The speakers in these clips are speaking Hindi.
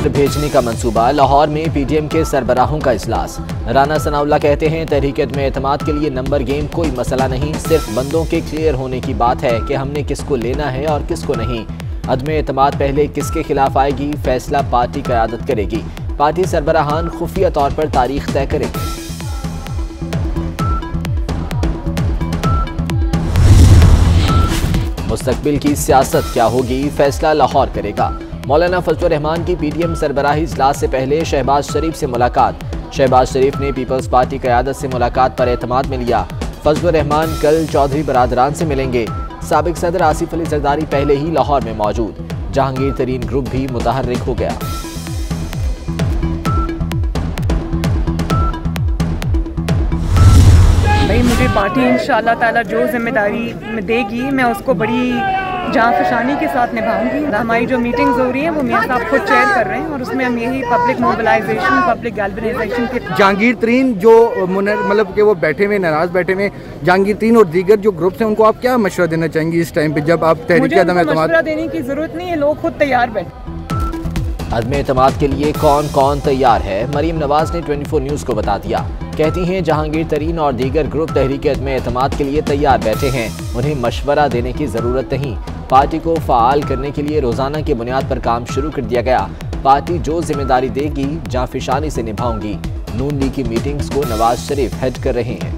पत्र भेजने का मंसूबा। लाहौर में पीडीएम के सरबराहों का इजलास। राना सनाउल्लाह कहते हैं तहरीक में एतमाद के लिए नंबर गेम कोई मसला नहीं, सिर्फ बंदों के क्लियर होने की बात है कि हमने किसको लेना है और किसको नहीं। अदम एतमाद पहले किसके खिलाफ आएगी, फैसला पार्टी क़यादत करेगी। पार्टी सरबराहान खुफिया तौर पर तारीख तय करेंगे। मुस्तकबिल की सियासत क्या होगी, फैसला लाहौर करेगा। मौलाना फजलुर रहमान की पीडीएम सरबराही इजलास से पहले शहबाज शरीफ से मुलाकात। शहबाज शरीफ ने पीपल्स पार्टी क़यादत से मुलाकात पर एतमाद में लिया। फजलुर रहमान कल चौधरी बरादरान से मिलेंगे। साबिक सदर आसिफ अली जरदारी पहले ही लाहौर में मौजूद। जहांगीर तरीन ग्रुप भी मुतहर्रिक हो गया। भाई मुझे पार्टी इंशाअल्लाह ताला जो जिम्मेदारी देगी मैं उसको बड़ी जांफशानी के साथ निभाऊंगी। हमारी जो मीटिंग्स हो रही हैं वो मियां साहब खुद चेयर कर रहे हैं और उसमें हम यही पब्लिक मोबिलाइजेशन, पब्लिक गैल्वनाइजेशन के जहांगीर तरीन जो मतलब कि वो बैठे हुए नाराज बैठे हुए जहांगीर तरीन और दीगर जो ग्रुप्स हैं, उनको आप क्या मशवरा देना चाहेंगी इस टाइम पे जब आप तहरीक अदम एतमाद? मशवरा देने की जरूरत नहीं है, लोग खुद तैयार बैठे। अदम एतमाद के लिए कौन कौन तैयार है, मरीम नवाज ने 24 न्यूज़ को बता दिया। कहती हैं जहांगीर तरीन और दीगर ग्रुप तहरीक अदम एतमाद के लिए तैयार बैठे हैं, उन्हें मशवरा देने की ज़रूरत नहीं। पार्टी को फ़ाल करने के लिए रोज़ाना की बुनियाद पर काम शुरू कर दिया गया। पार्टी जो जिम्मेदारी देगी जांफशानी से निभाऊंगी। नून लीग की मीटिंग्स को नवाज शरीफ हेड कर रहे हैं।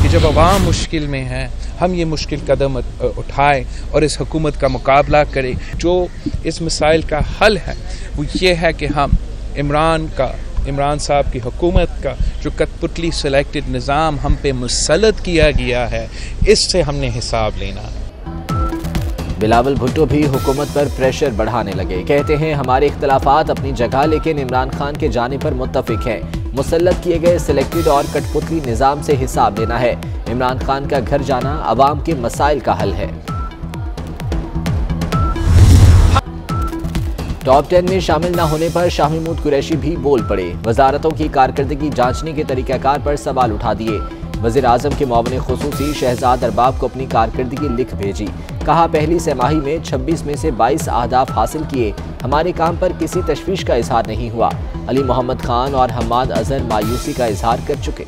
कि जब अवाम मुश्किल में है हम ये मुश्किल कदम उठाएं और इस हुकूमत का मुकाबला करें। जो इस मसाइल का हल है वो ये है कि हम इमरान साहब की हुकूमत का जो कठपुतली सिलेक्टेड निज़ाम हम पे मुसल्लत किया गया है, इससे हमने हिसाब लेना है। बिलावल भुट्टो भी हुकूमत पर प्रेशर बढ़ाने लगे। कहते हैं हमारे इख्तलाफात अपनी जगह, लेकिन इमरान खान के जाने पर मुत्तफिक हैं। मुसल्लत किए गए सिलेक्टेड और कठपुतली निज़ाम से हिसाब लेना है। इमरान खान का घर जाना अवाम के मसाइल का हल है। टॉप 10 में शामिल न होने पर शाह महमूद कुरैशी भी बोल पड़े। वजारतों की कारकर्दगी जांचने के तरीक़ाकार पर सवाल उठा दिए। वज़ीर आज़म के मुआविन ख़ुसूसी शहजाद अरबाब को अपनी कारकर्दगी लिख भेजी। कहा पहली सहमाही में 26 में से 22 अहदाफ हासिल किए। हमारे काम पर किसी तशवीश का इजहार नहीं हुआ। अली मोहम्मद खान और हम्माद अजहर मायूसी का इजहार कर चुके।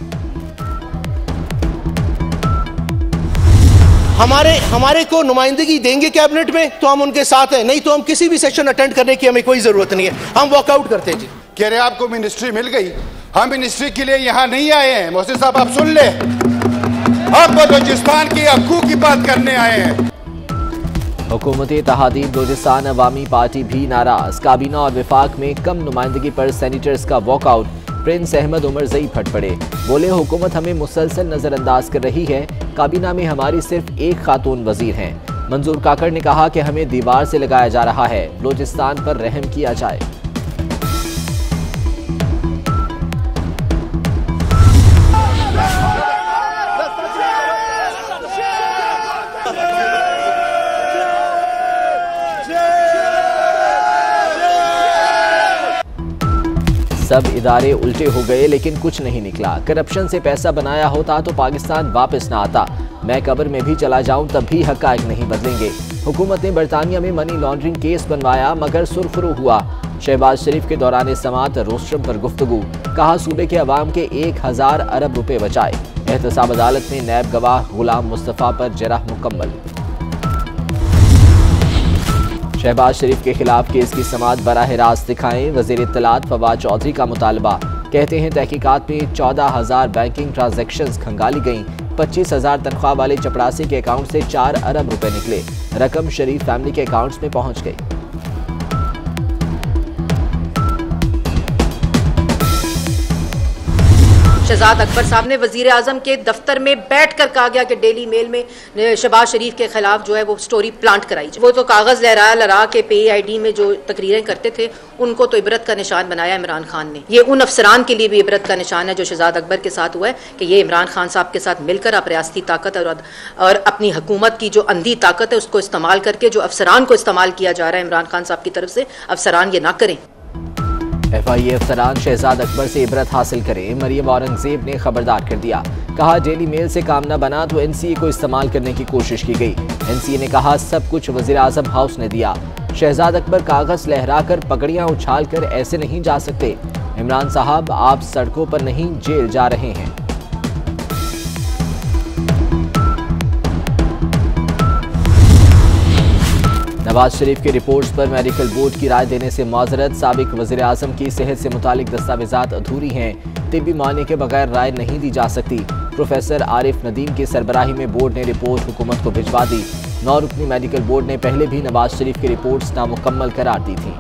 हमारे को नुमाइंदगी देंगे कैबिनेट में तो हम उनके साथ हैं, नहीं तो हम किसी भी सेशन अटेंड करने की हमें कोई जरूरत नहीं है, हम वॉकआउट करते हैं। जी कह रहे आपको मिनिस्ट्री मिल गई, हम मिनिस्ट्री के लिए यहाँ नहीं आए हैं। मोहसिन साहब आप सुन ले, आप बलूचिस्तान की हकूक की बात करने आए हैं। हुकूमत इत्तेहादी बलूचिस्तान अवामी पार्टी भी नाराज। काबीना और विफाक में कम नुमाइंदगी पर सेनेटर्स का वॉकआउट। प्रिंस अहमद उमर जई फट पड़े, बोले हुकूमत हमें मुसलसल नजरअंदाज कर रही है। काबीना में हमारी सिर्फ एक खातून वजीर हैं। मंजूर काकड़ ने कहा कि हमें दीवार से लगाया जा रहा है, बलूचिस्तान पर रहम किया जाए। सब इदारे उल्टे हो गए लेकिन कुछ नहीं निकला। करप्शन से पैसा बनाया होता तो पाकिस्तान वापस ना आता। मैं कब्र में भी चला जाऊं तब भी हक़ाइक़ नहीं बदलेंगे। हुकूमत ने बरतानिया में मनी लॉन्ड्रिंग केस बनवाया मगर सुरखरू हुआ। शहबाज शरीफ के दौरान समात रोस्ट्रम पर गुफ्तगू। कहा सूबे के अवाम के 1000 अरब रुपए बचाए। एहतसाब अदालत में नैब गवाह गुलाम मुस्तफ़ा पर जरह मुकम्मल। शहबाज शरीफ के खिलाफ केस की समाअत बराह रास्त दिखाएं। वज़ीर इत्तलात फवाद चौधरी का मुतालबा। कहते हैं तहकीकात में 14,000 बैंकिंग ट्रांजैक्शंस खंगाली गईं। 25,000 तनख्वाह वाले चपड़ासी के अकाउंट से 4 अरब रुपए निकले। रकम शरीफ फैमिली के अकाउंट्स में पहुंच गई। शहजाद अकबर साहब ने वजीर आजम के दफ्तर में बैठ कर कहा गया कि डेली मेल में शहबाज शरीफ के खिलाफ जो है वो स्टोरी प्लांट कराई जाए। वो तो कागज़ लहरा के PID में जो तकरीरें करते थे उनको तो इबरत का निशान बनाया इमरान खान ने। ये उन अफसरान के लिए भी इबरत का निशान है जो शहजाद अकबर के साथ हुआ है कि ये इमरान खान साहब के साथ मिलकर आप रियासती ताकत और अपनी हुकूमत की जो अंधी ताकत है उसको इस्तेमाल करके जो अफसरान को इस्तेमाल किया जा रहा है इमरान खान साहब की तरफ से, अफसरान ये ना करें। FIA अफसरान शहजाद अकबर से इबरत हासिल करें, मरियम औरंगजेब ने खबरदार कर दिया। कहा डेली मेल से काम न बना तो NCA को इस्तेमाल करने की कोशिश की गई। NCA ने कहा सब कुछ वज़ीर आज़म हाउस ने दिया। शहजाद अकबर कागज लहरा कर पगड़ियां उछाल कर ऐसे नहीं जा सकते। इमरान साहब आप सड़कों पर नहीं जेल जा रहे हैं। नवाज शरीफ की रिपोर्ट्स पर मेडिकल बोर्ड की राय देने से माजरत। साबिक वज़ीर आज़म की सेहत से मुतालिक दस्तावेजात अधूरी हैं। तिब्बी माने के बगैर राय नहीं दी जा सकती। प्रोफेसर आरिफ नदीम की सरबराही में बोर्ड ने रिपोर्ट हुकूमत को भिजवा दी। 9 रुकनी मेडिकल बोर्ड ने पहले भी नवाज शरीफ की रिपोर्ट्स नामुकम्मल करार दी थी।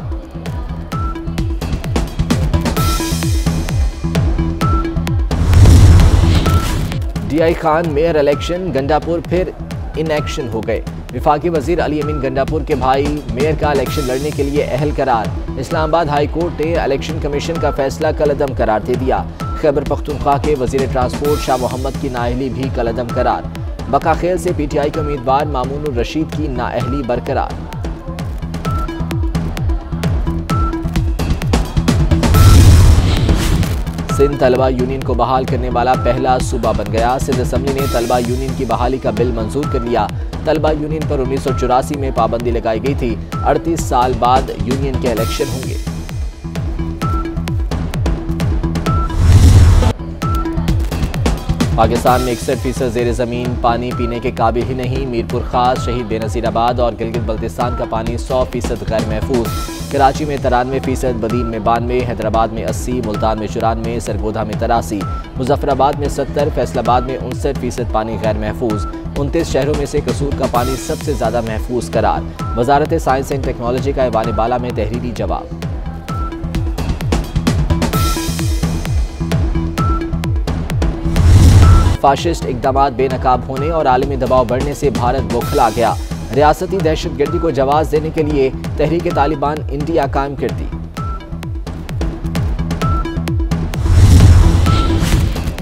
DI Khan mayor election, Gandapur फिर इन एक्शन हो गए। विफाकी वजीर अली अमीन गंडापुर के भाई मेयर का इलेक्शन लड़ने के लिए अहल करार। इस्लामाबाद हाई कोर्ट ने इलेक्शन कमीशन का फैसला कलअदम करार दे दिया। खैबर पख्तूनख्वा के वजीर ट्रांसपोर्ट शाह मोहम्मद की नाअहली भी कलअदम करार। बकाखेल से PTI के उम्मीदवार मामून रशीद की नाअहली बरकरार। सिंध तलबा यूनियन को बहाल करने वाला पहला सूबा बन गया। सिंध असम्बली ने तलबा यूनियन की बहाली का बिल मंजूर कर लिया। तलबा यूनियन पर 1984 में पाबंदी लगाई गई थी। 38 साल बाद यूनियन के इलेक्शन होंगे। पाकिस्तान में 61% ज़ेर ज़मीन पानी पीने के काबिल ही नहीं। मीरपुर खास, शहीद बेनज़ीराबाद और गिलगित बल्तिस्तान का पानी 100% गैर महफूज। कराची में 93%, बदीन में 92, हैदराबाद में 80, मुल्तान में 94, सरगोधा में 83, मुजफ्फराबाद में 70, फैसलाबाद में 59% पानी गैर महफूज। 29 शहरों में से कसूर का पानी सबसे ज़्यादा महफूज करार। वजारत साइंस एंड टेक्नोलॉजी का ऐवान बाला में तहरीरी जवाब। फाशिस्ट इक़दामात बेनकाब होने और आलमी दबाव बढ़ने से भारत बौखला गया। रियासती दहशतगर्दी को जवाब देने के लिए तहरीक तालिबान इंडिया कायम कर दी।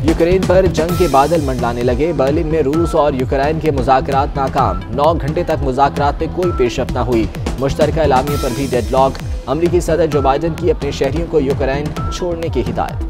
यूक्रेन पर जंग के बादल मंडलाने लगे। बर्लिन में रूस और यूक्रेन के मुज़ाकरात नाकाम। 9 घंटे तक मुज़ाकरात में कोई पेशरफ्त न हुई। मुश्तरका एलामिये पर भी डेडलॉक। अमरीकी सदर जो बाइडन की अपने शहरियों को यूक्रेन छोड़ने की हिदायत।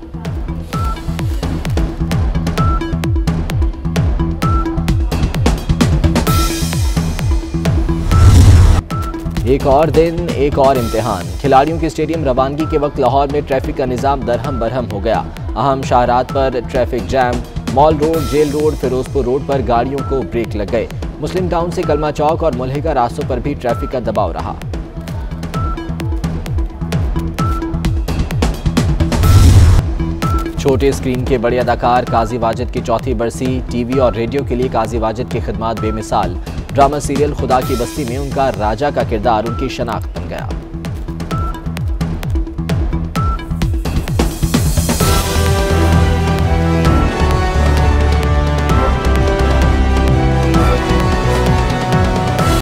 एक और दिन, एक और इम्तिहान। खिलाड़ियों के स्टेडियम रवानगी के वक्त लाहौर में ट्रैफिक का निज़ाम दरहम बरहम हो गया। अहम शाहरात पर traffic jam. Mall road, jail road, Firozpur road पर गाड़ियों को ब्रेक लग गए। मुस्लिम टाउन से कलमा चौक और मुल्हिका रास्तों पर भी ट्रैफिक का दबाव रहा। छोटे स्क्रीन के बड़े अदाकार काजी वाजिद की चौथी बरसी। टीवी और रेडियो के लिए काजी वाजिद की खिदमात बेमिसाल। ड्रामा सीरियल खुदा की बस्ती में उनका राजा का किरदार उनकी शनाख्त बन गया।